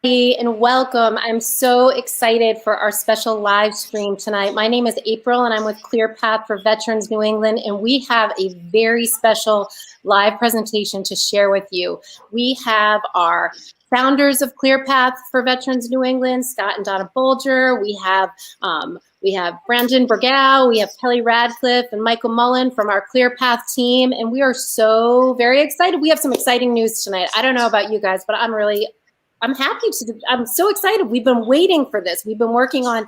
And welcome. I'm so excited for our special live stream tonight. My name is April and I'm with ClearPath for Veterans New England, and we have a very special live presentation to share with you. We have our founders of ClearPath for Veterans New England, Scott and Donna Bolger. We have Brandon Bergow, we have Kelly Radcliffe and Michael Mullen from our ClearPath team, and we are so very excited. We have some exciting news tonight. I don't know about you guys, but I'm so excited. We've been waiting for this. We've been working on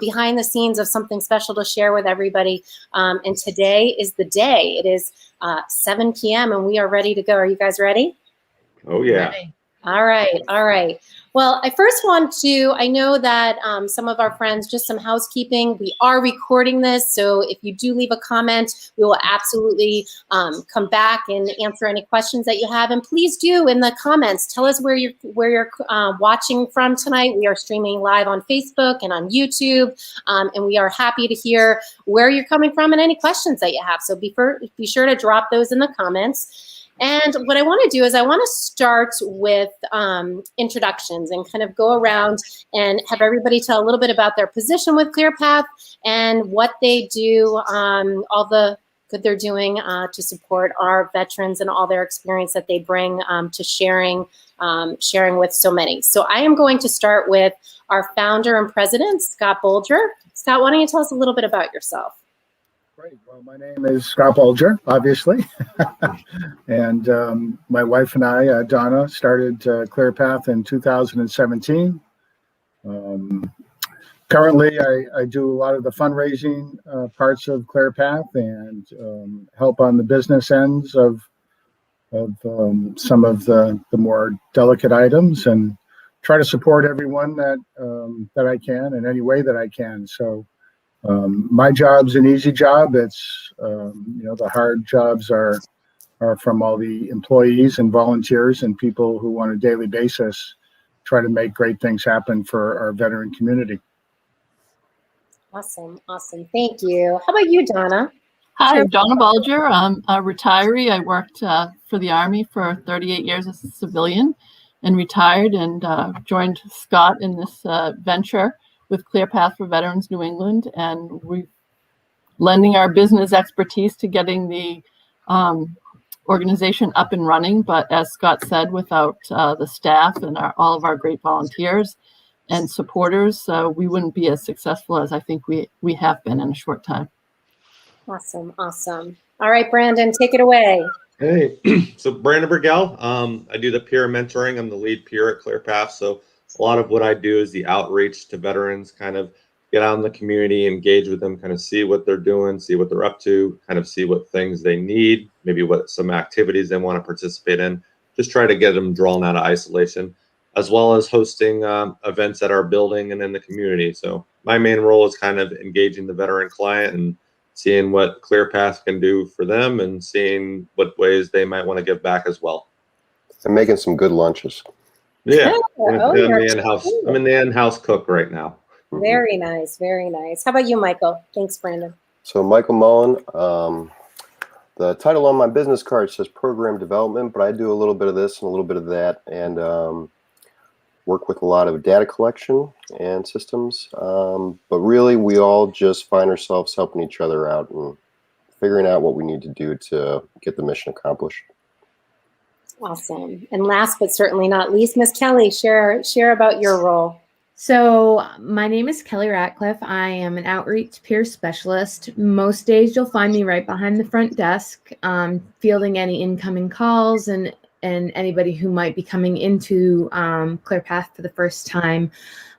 behind the scenes of something special to share with everybody. And today is the day. It is 7 p.m. and we are ready to go. Are you guys ready? Oh, yeah. Ready. All right. All right. Well, I first want to, I know that some of our friends, just some housekeeping, we are recording this. So if you do leave a comment, we will absolutely come back and answer any questions that you have. And please do in the comments, tell us where you're watching from tonight. We are streaming live on Facebook and on YouTube. And we are happy to hear where you're coming from and any questions that you have. So be sure to drop those in the comments. And what I want to do is I want to start with introductions and kind of go around and have everybody tell a little bit about their position with ClearPath and what they do, all the good they're doing to support our veterans and all their experience that they bring to sharing with so many. So I am going to start with our founder and president, Scott Bolger. Scott, why don't you tell us a little bit about yourself? Great. Well, my name is Scott Bolger, obviously. And my wife and I, Donna, started ClearPath in 2017. Currently, I do a lot of the fundraising parts of ClearPath and help on the business ends of some of the more delicate items and try to support everyone that I can in any way that I can. So my job's an easy job. It's, the hard jobs are from all the employees and volunteers and people who on a daily basis try to make great things happen for our veteran community. Awesome. Awesome. Thank you. How about you, Donna? Hi, I'm Donna Bolger. I'm a retiree. I worked for the Army for 38 years as a civilian and retired and joined Scott in this venture with ClearPath for Veterans New England, and we're lending our business expertise to getting the organization up and running. But as Scott said, without the staff and all of our great volunteers and supporters, we wouldn't be as successful as I think we have been in a short time. Awesome, awesome. All right, Brandon, take it away. Hey, so Brandon Bergow, I do the peer mentoring. I'm the lead peer at ClearPath. So a lot of what I do is the outreach to veterans, kind of get out in the community, engage with them, kind of see what they're doing, see what they're up to, kind of see what things they need, maybe what some activities they want to participate in, just try to get them drawn out of isolation, as well as hosting events at our building and in the community. So my main role is kind of engaging the veteran client and seeing what ClearPath can do for them and seeing what ways they might want to give back as well. And making some good lunches. Yeah, I'm the in-house cook right now. Very nice, very nice. How about you, Michael? Thanks, Brandon. So Michael Mullen, the title on my business card says program development, but I do a little bit of this and a little bit of that, and work with a lot of data collection and systems. But really, we all just find ourselves helping each other out and figuring out what we need to do to get the mission accomplished. Awesome. And last but certainly not least, Miss Kelly, share about your role. So my name is Kelly Ratcliffe. I am an outreach peer specialist. Most days you'll find me right behind the front desk, fielding any incoming calls and anybody who might be coming into ClearPath for the first time.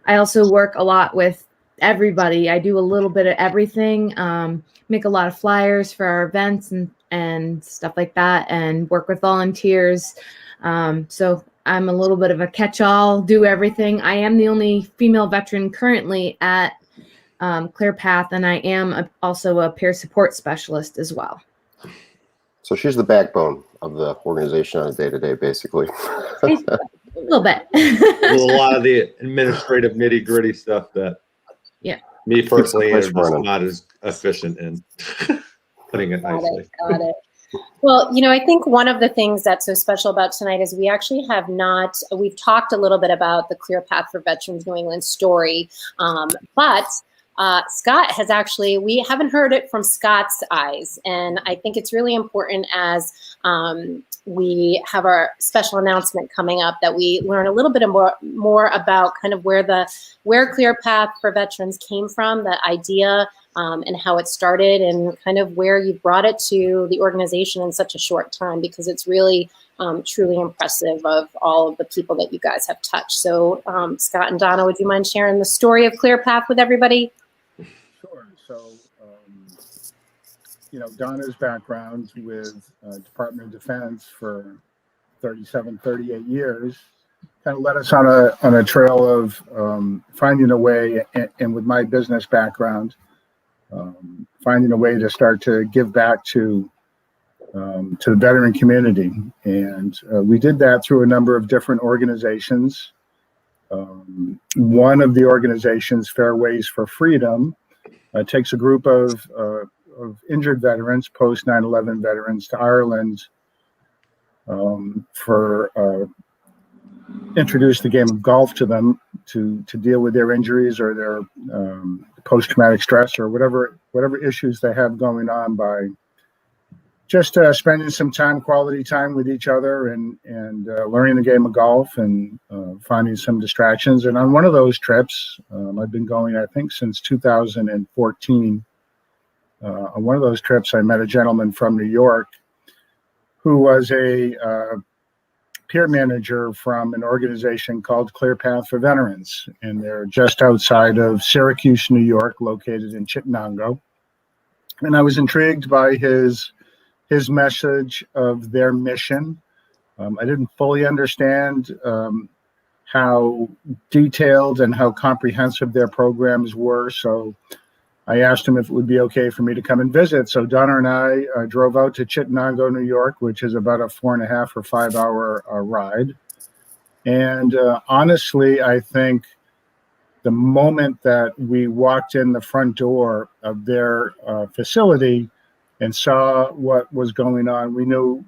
I also work a lot with everybody. I do a little bit of everything, make a lot of flyers for our events and stuff like that, and work with volunteers. So I'm a little bit of a catch-all, do everything. I am the only female veteran currently at ClearPath, and I am also a peer support specialist as well. So she's the backbone of the organization on a day-to-day, basically. A little bit. A lot of the administrative nitty-gritty stuff that me personally is not as efficient in, putting it nicely. Got it. Well, I think one of the things that's so special about tonight is we actually we've talked a little bit about the Clear Path for Veterans New England story, but Scott we haven't heard it from Scott's eyes. And I think it's really important as we have our special announcement coming up that we learn a little bit more about kind of where Clear Path for Veterans came from, the idea, and how it started, and kind of where you brought it to the organization in such a short time, because it's really truly impressive of all of the people that you guys have touched. So Scott and Donna, would you mind sharing the story of Clear Path with everybody? Sure. So, Donna's background with Department of Defense for 38 years kind of led us on a trail of finding a way, and with my business background, finding a way to start to give back to the veteran community. And we did that through a number of different organizations. One of the organizations, Fairways for Freedom, takes a group of injured veterans, post 9/11 veterans, to Ireland introduce the game of golf to them to deal with their injuries or their post-traumatic stress or whatever issues they have going on, by just spending some quality time with each other and learning the game of golf and finding some distractions. And on one of those trips, I've been going, I think, since 2014. On one of those trips, I met a gentleman from New York who was a peer manager from an organization called Clear Path for Veterans. And they're just outside of Syracuse, New York, located in Chittenango. And I was intrigued by his message of their mission. I didn't fully understand how detailed and how comprehensive their programs were. So I asked him if it would be okay for me to come and visit. So Donna and I drove out to Chittenango, New York, which is about a 4.5 or 5 hour ride. And honestly, I think the moment that we walked in the front door of their facility and saw what was going on, we knew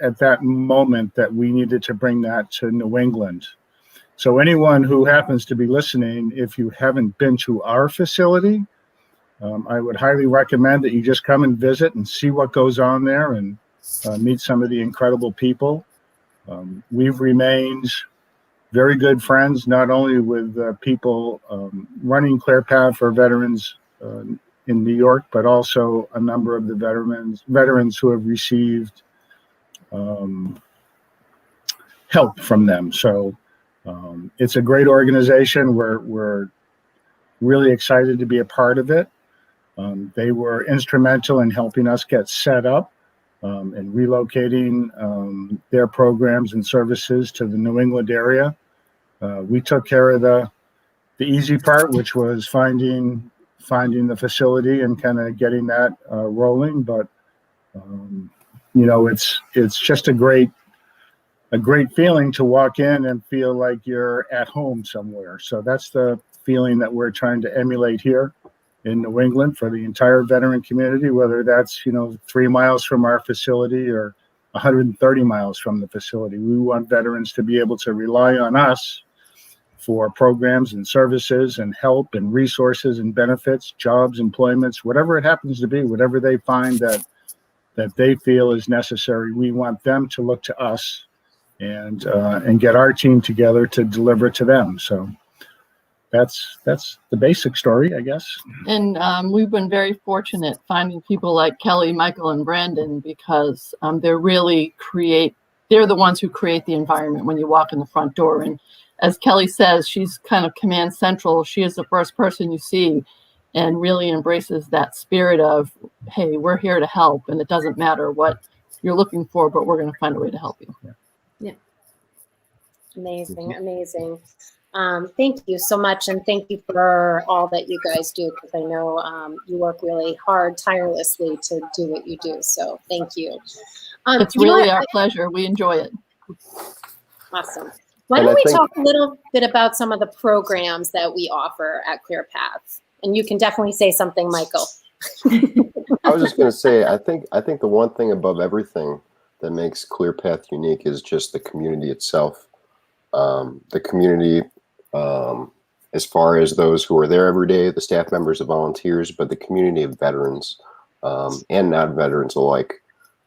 at that moment that we needed to bring that to New England. So anyone who happens to be listening, if you haven't been to our facility, I would highly recommend that you just come and visit and see what goes on there and meet some of the incredible people. We've remained very good friends, not only with people running Clear Path for Veterans in New York, but also a number of the veterans who have received help from them. So it's a great organization. We're really excited to be a part of it. They were instrumental in helping us get set up and relocating their programs and services to the New England area. We took care of the easy part, which was finding the facility and kind of getting that rolling. But it's just a great feeling to walk in and feel like you're at home somewhere. So that's the feeling that we're trying to emulate here in New England for the entire veteran community, whether that's 3 miles from our facility or 130 miles from the facility. We want veterans to be able to rely on us for programs and services and help and resources and benefits, jobs, employments, whatever it happens to be, whatever they find that they feel is necessary. We want them to look to us and get our team together to deliver to them. So that's the basic story, I guess. And we've been very fortunate finding people like Kelly, Michael, and Brandon, because they're the ones who create the environment when you walk in the front door. And as Kelly says, she's kind of command central. She is the first person you see and really embraces that spirit of, hey, we're here to help. And it doesn't matter what you're looking for, but we're going to find a way to help you. Yeah. Amazing. Thank you so much, and thank you for all that you guys do, because I know you work really hard, tirelessly to do what you do. So thank you. It's really our pleasure. We enjoy it. Awesome. Why don't we talk a little bit about some of the programs that we offer at Clear Path? And you can definitely say something, Michael. I was just going to say, I think the one thing above everything that makes ClearPath unique is just the community itself. The community, as far as those who are there every day, the staff members, the volunteers, but the community of veterans and non-veterans alike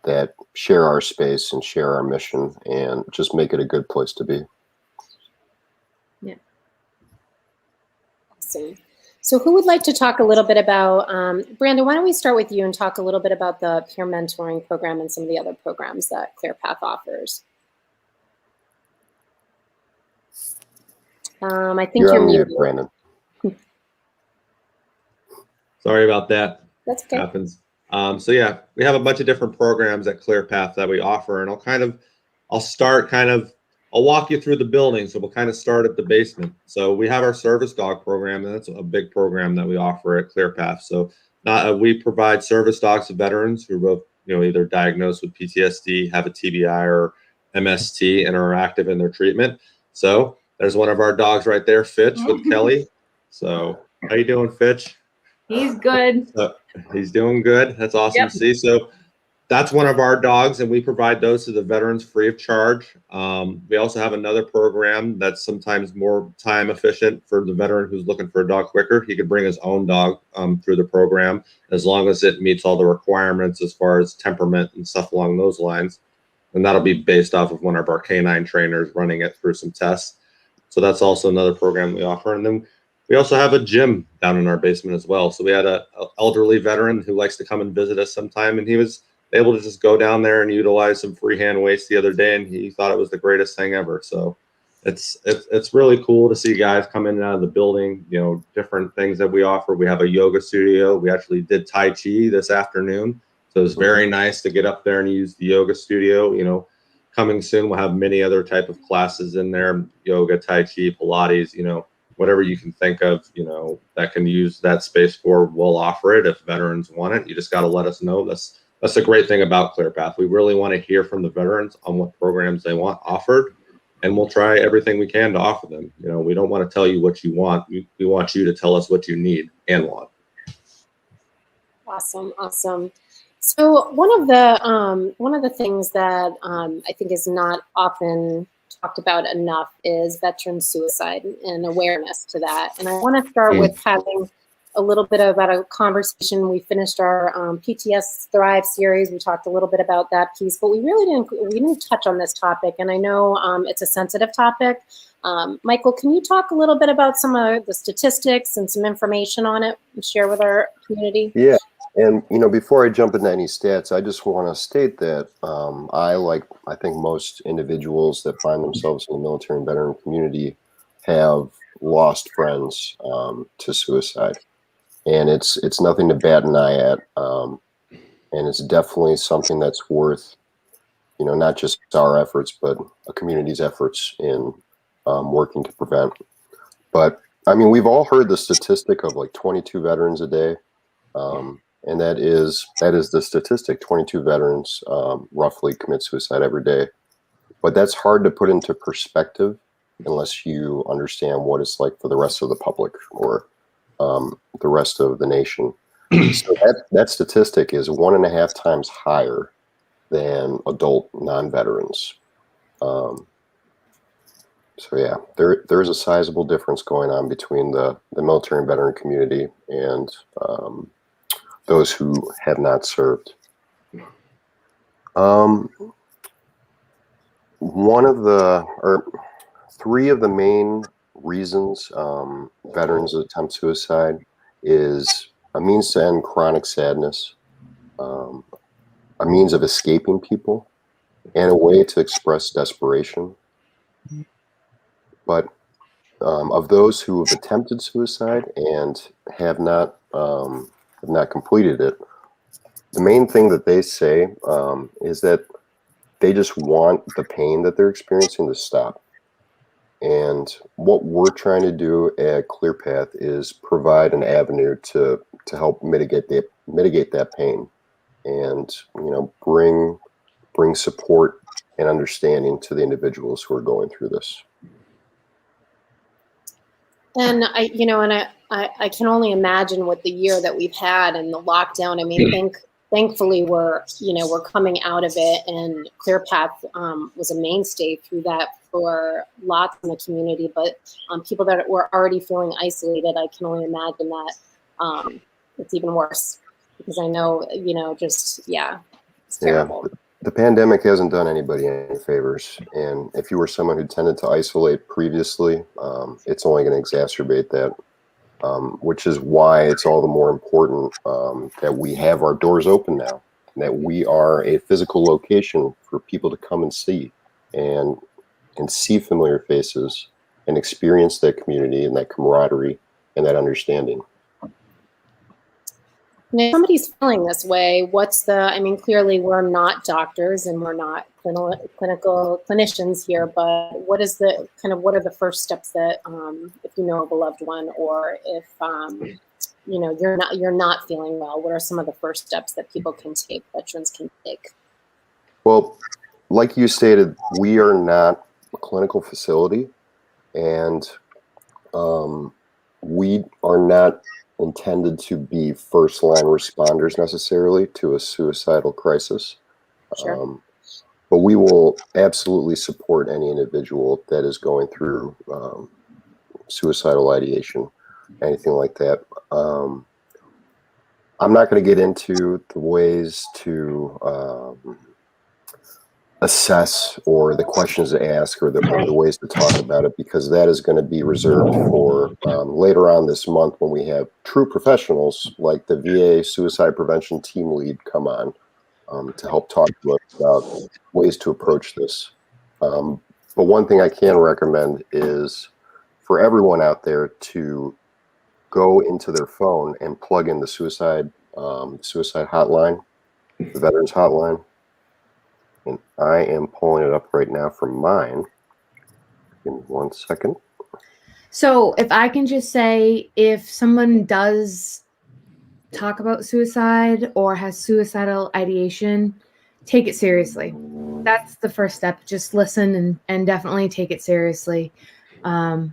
that share our space and share our mission and just make it a good place to be. Yeah. Awesome. So who would like to talk a little bit about, Brandon, why don't we start with you and talk a little bit about the peer mentoring program and some of the other programs that ClearPath offers. I think you're on mute, muted. Brandon. Sorry about that. That's okay. Happens. So yeah, we have a bunch of different programs at ClearPath that we offer, and I'll walk you through the building. So we'll kind of start at the basement. So we have our service dog program, and that's a big program that we offer at ClearPath. So we provide service dogs to veterans who are both, either diagnosed with PTSD, have a TBI or MST, and are active in their treatment. So there's one of our dogs right there, Fitch, with Kelly. So how you doing, Fitch? He's good. He's doing good. That's awesome to see. So that's one of our dogs, and we provide those to the veterans free of charge. We also have another program that's sometimes more time efficient for the veteran who's looking for a dog quicker. He could bring his own dog through the program as long as it meets all the requirements as far as temperament and stuff along those lines. And that'll be based off of one of our canine trainers running it through some tests. So that's also another program we offer. And then we also have a gym down in our basement as well. So we had an elderly veteran who likes to come and visit us sometime, and he was able to just go down there and utilize some free hand weights the other day, and he thought it was the greatest thing ever. So it's really cool to see guys come in and out of the building, different things that we offer. We have a yoga studio. We actually did Tai Chi this afternoon. So it was very nice to get up there and use the yoga studio. Coming soon, we'll have many other type of classes in there, yoga, Tai Chi, Pilates, whatever you can think of, that can use that space for, we'll offer it if veterans want it. You just got to let us know. That's the great thing about ClearPath. We really want to hear from the veterans on what programs they want offered, and we'll try everything we can to offer them. We don't want to tell you what you want. We want you to tell us what you need and want. Awesome. So one of the things that I think is not often talked about enough is veteran suicide and awareness to that. And I want to start with having a little bit about a conversation. We finished our PTS Thrive series. We talked a little bit about that piece, but we didn't touch on this topic. And I know it's a sensitive topic. Michael, can you talk a little bit about some of the statistics and some information on it and share with our community? Yeah. And, before I jump into any stats, I just want to state that I think most individuals that find themselves in the military and veteran community have lost friends to suicide. And it's nothing to bat an eye at. And it's definitely something that's worth, not just our efforts, but a community's efforts in working to prevent. But, we've all heard the statistic of like 22 veterans a day. And that is the statistic. 22 veterans roughly commit suicide every day. But that's hard to put into perspective unless you understand what it's like for the rest of the public or the rest of the nation. So that statistic is 1.5 times higher than adult non-veterans. So yeah, there is a sizable difference going on between the military and veteran community and those who have not served. Three of the main reasons veterans attempt suicide is a means to end chronic sadness, a means of escaping people, and a way to express desperation. But of those who have attempted suicide and have not completed it, the main thing that they say is that they just want the pain that they're experiencing to stop. And what we're trying to do at ClearPath is provide an avenue to help mitigate that pain, and bring support and understanding to the individuals who are going through this. And I can only imagine what the year that we've had and the lockdown. I mean, thankfully we're coming out of it, and ClearPath was a mainstay through that for lots in the community. But people that were already feeling isolated, I can only imagine that it's even worse, because I know, it's terrible. Yeah, the pandemic hasn't done anybody any favors, and if you were someone who tended to isolate previously, it's only going to exacerbate that, which is why it's all the more important that we have our doors open now, and that we are a physical location for people to come and see, and see familiar faces and experience that community and that camaraderie and that understanding. And if somebody's feeling this way, clearly we're not doctors and we're not clinical clinicians here, but what are the first steps that, if you know of a loved one, or if, you're not feeling well, what are some of the first steps that veterans can take? Well, like you stated, we are not a clinical facility, and we are not intended to be first-line responders necessarily to a suicidal crisis. Sure. But we will absolutely support any individual that is going through suicidal ideation, anything like that. I'm not going to get into the ways to assess, or the questions to ask, or the ways to talk about it, because that is going to be reserved for later on this month, when we have true professionals like the VA suicide prevention team lead come on to help talk to us about ways to approach this. But one thing I can recommend is for everyone out there to go into their phone and plug in the suicide hotline, the Veterans Hotline. And I am pulling it up right now from mine. Give me 1 second. So if I can just say, if someone does talk about suicide or has suicidal ideation, take it seriously. That's the first step. Just listen and definitely take it seriously. And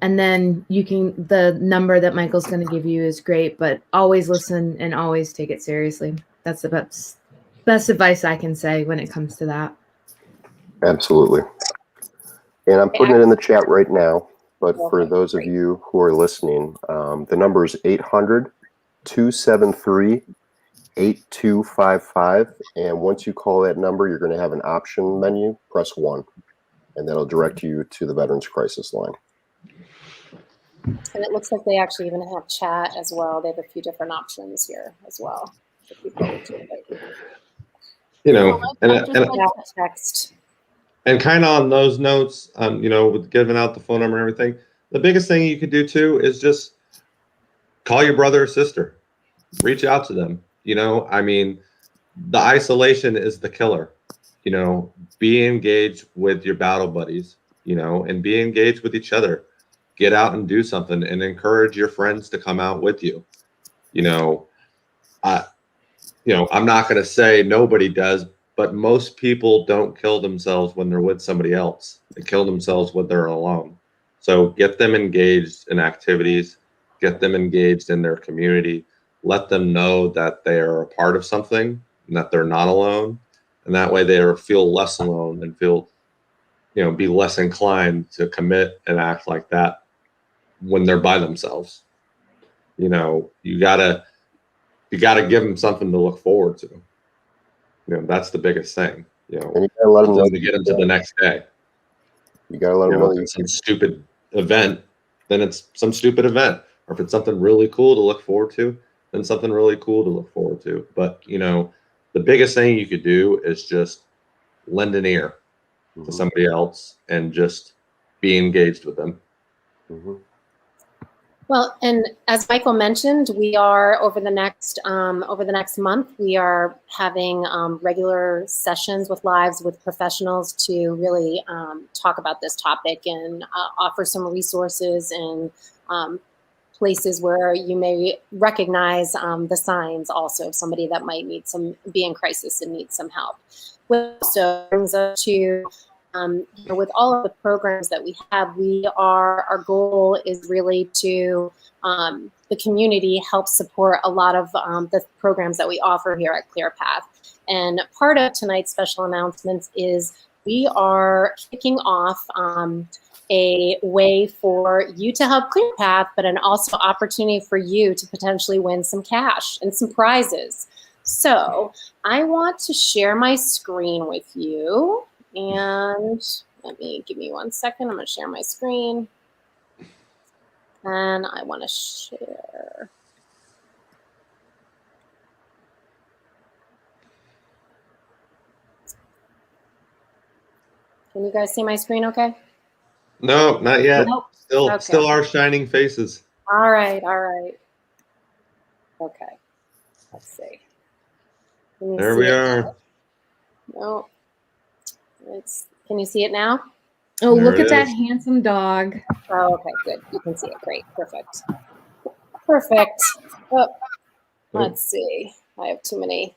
then the number that Michael's going to give you is great, but always listen and always take it seriously. That's the best advice I can say when it comes to that. Absolutely. And I'm putting it in the chat right now, but for those of you who are listening, the number is 800-273-8255. And once you call that number, you're going to have an option menu. Press 1, and that'll direct you to the Veterans Crisis Line. And it looks like they actually even have chat as well. They have a few different options here as well. Text. And kind of on those notes, with giving out the phone number and everything, the biggest thing you could do too is just call your brother or sister, reach out to them. The isolation is the killer. Be engaged with your battle buddies, and be engaged with each other. Get out and do something, and encourage your friends to come out with you. I'm not going to say nobody does, but most people don't kill themselves when they're with somebody else. They kill themselves when they're alone. So get them engaged in activities, get them engaged in their community, let them know that they are a part of something and that they're not alone. And that way they feel less alone and feel, be less inclined to commit and act like that when they're by themselves. You gotta give them something to look forward to. That's the biggest thing. And you gotta let them know to get them to the next day. You gotta let them know if it's some stupid event, then it's some stupid event. Or if it's something really cool to look forward to, then something really cool to look forward to. But the biggest thing you could do is just lend an ear to somebody else and just be engaged with them. Mm-hmm. Well, and as Michael mentioned, we are over the next month, we are having regular sessions with professionals to really talk about this topic and offer some resources and places where you may recognize the signs also of somebody that might be in crisis and need some help. Which also brings us to with all of the programs that we have, our goal is really to the community help support a lot of the programs that we offer here at ClearPath. And part of tonight's special announcements is we are kicking off a way for you to help ClearPath, but an also opportunity for you to potentially win some cash and some prizes. So I want to share my screen with you, and give me 1 second. I'm going to share my screen, and I want to share. Can you guys see my screen okay? No, not yet. Nope. Still, Okay. still our shining faces. All right, all right. Okay, let's see. There we are. No, can you see it now? Oh, There look it at that is. handsome dog. Oh, okay, good. You can see it. Great, perfect. Perfect. Oh, let's see. I have too many.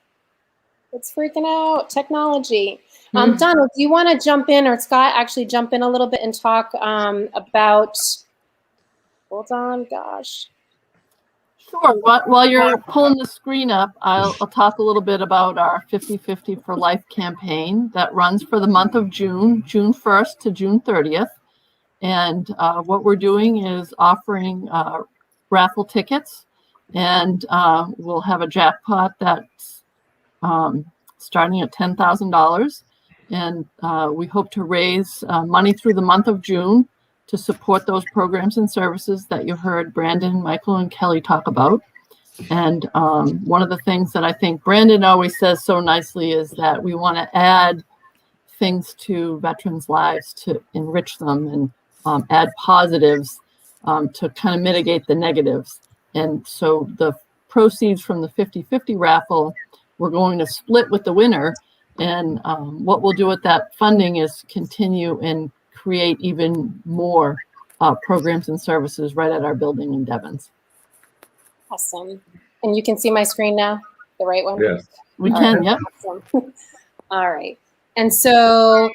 It's freaking out. Technology. Donald, do you want to jump in, or Scott actually jump in a little bit and talk about? Hold on, gosh. Sure. While you're pulling the screen up, I'll talk a little bit about our 50/50 for Life campaign that runs for the month of June 1st to June 30th. And what we're doing is offering raffle tickets, and we'll have a jackpot that's starting at $10,000. And we hope to raise money through the month of June to support those programs and services that you heard Brandon, Michael, and Kelly talk about. And one of the things that I think Brandon always says so nicely is that we want to add things to veterans' lives to enrich them and add positives to kind of mitigate the negatives. And so the proceeds from the 50/50 raffle, we're going to split with the winner. And what we'll do with that funding is continue and create even more programs and services right at our building in Devens. Awesome. And you can see my screen now, the right one? Yes. We can, yep. Awesome. All right. And so,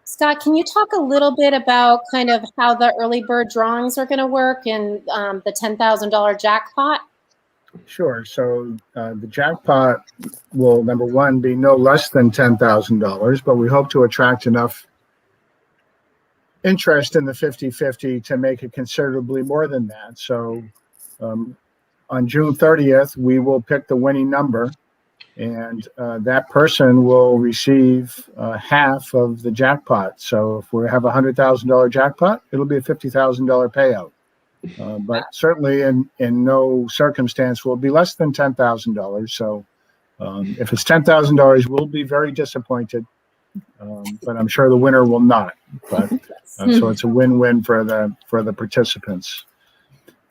Scott, can you talk a little bit about kind of how the early bird drawings are going to work and the $10,000 jackpot? Sure. So the jackpot will, number one, be no less than $10,000, but we hope to attract enough interest in the 50/50 to make it considerably more than that. So on June 30th, we will pick the winning number, and that person will receive half of the jackpot. So if we have a $100,000 jackpot, it'll be a $50,000 payout. But certainly in no circumstance will it be less than $10,000. So if it's $10,000, we'll be very disappointed. But I'm sure the winner will not. But so it's a win-win for the participants.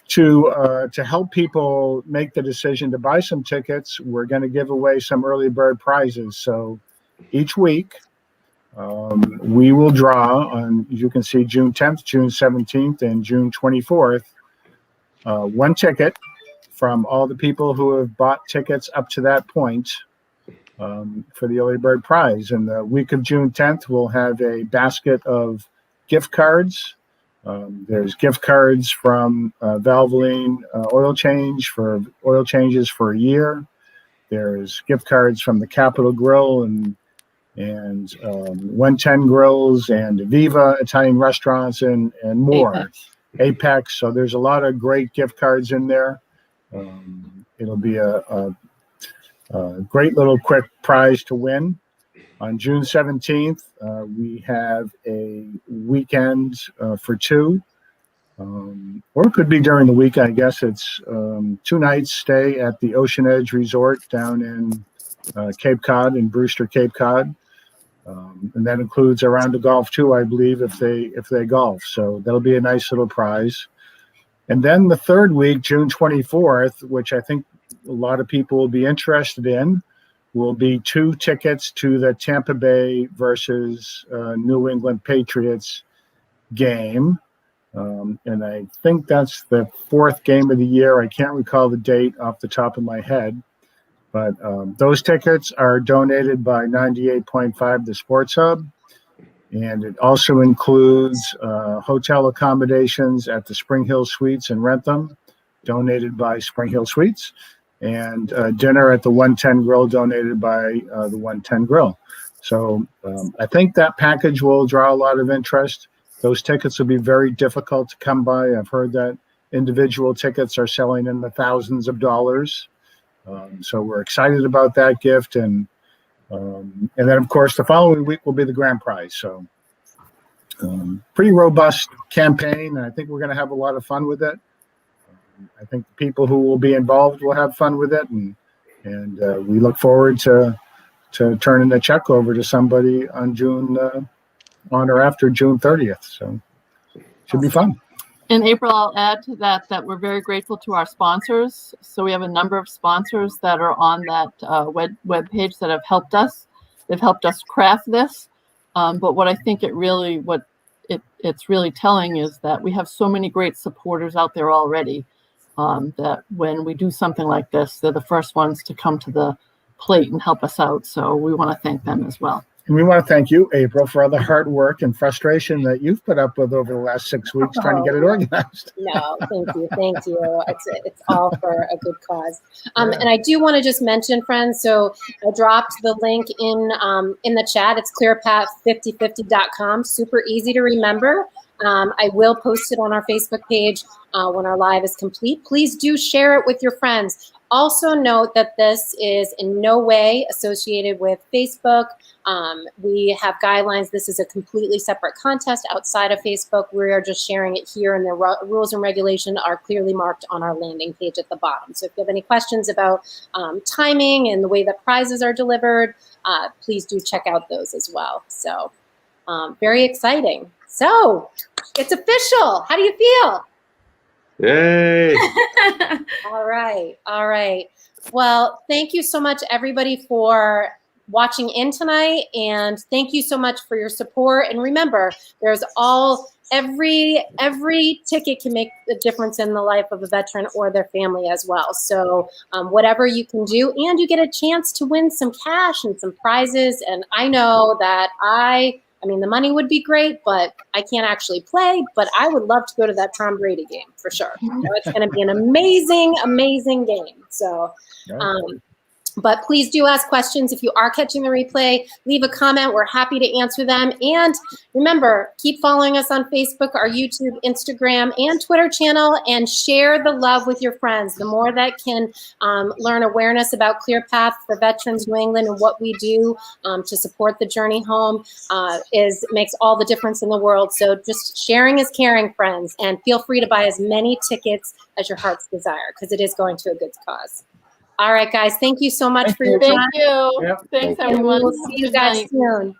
To help people make the decision to buy some tickets, we're going to give away some early bird prizes. So each week we will draw on, you can see, June 10th, June 17th, and June 24th, one ticket from all the people who have bought tickets up to that point for the early bird prize. And the week of June 10th, we'll have a basket of gift cards. There's gift cards from Valvoline Oil Change for oil changes for a year. There's gift cards from the Capitol Grill and 110 Grills and Viva Italian Restaurants and more. Apex. So there's a lot of great gift cards in there. It'll be a great little quick prize to win. On June 17th, we have a weekend for two, or it could be during the week. I guess it's 2 nights stay at the Ocean Edge Resort down in Cape Cod, in Brewster, Cape Cod. And that includes a round of golf too, I believe, if they golf. So that'll be a nice little prize. And then the third week, June 24th, which I think a lot of people will be interested in, will be 2 tickets to the Tampa Bay versus New England Patriots game. And I think that's the 4th game of the year. I can't recall the date off the top of my head. But those tickets are donated by 98.5 The Sports Hub. And it also includes hotel accommodations at the Spring Hill Suites in Rentham, donated by Spring Hill Suites, and dinner at the 110 Grill, donated by the 110 Grill. So I think that package will draw a lot of interest. Those tickets will be very difficult to come by. I've heard that individual tickets are selling in the thousands of dollars. So we're excited about that gift. And then, of course, the following week will be the grand prize. So pretty robust campaign. And I think we're going to have a lot of fun with it. I think the people who will be involved will have fun with it. And we look forward to turning the check over to somebody on or after June 30th. So should be fun. In April, I'll add to that we're very grateful to our sponsors. So we have a number of sponsors that are on that web page that have helped us. They've helped us craft this. But what I think it's really telling is that we have so many great supporters out there already, that when we do something like this, they're the first ones to come to the plate and help us out. So we want to thank them as well. And we want to thank you, April, for all the hard work and frustration that you've put up with over the last 6 weeks trying to get it organized. No, thank you. It's all for a good cause. And I do want to just mention, friends, so I dropped the link in the chat. It's clearpath5050.com. Super easy to remember. I will post it on our Facebook page when our live is complete. Please do share it with your friends. Also note that this is in no way associated with Facebook. We have guidelines. This is a completely separate contest outside of Facebook. We are just sharing it here, and the rules and regulation are clearly marked on our landing page at the bottom. So if you have any questions about timing and the way that prizes are delivered, please do check out those as well. So very exciting. So it's official. How do you feel? Yay! All right. Well, thank you so much, everybody, for watching in tonight, and thank you so much for your support. And remember, there's every ticket can make a difference in the life of a veteran or their family as well. So whatever you can do, and you get a chance to win some cash and some prizes. And I know that I mean, the money would be great, but I can't actually play. But I would love to go to that Tom Brady game for sure. So it's going to be an amazing, amazing game. So, but please do ask questions. If you are catching the replay, leave a comment. We're happy to answer them. And remember, keep following us on Facebook, our YouTube, Instagram, and Twitter channel, and share the love with your friends. The more that can learn awareness about ClearPath for Veterans New England and what we do to support the journey home makes all the difference in the world. So just sharing is caring, friends, and feel free to buy as many tickets as your heart's desire, because it is going to a good cause. All right, guys. Thank you so much for your time. Thank you. Yep. Thanks, And everyone. we'll see you guys soon.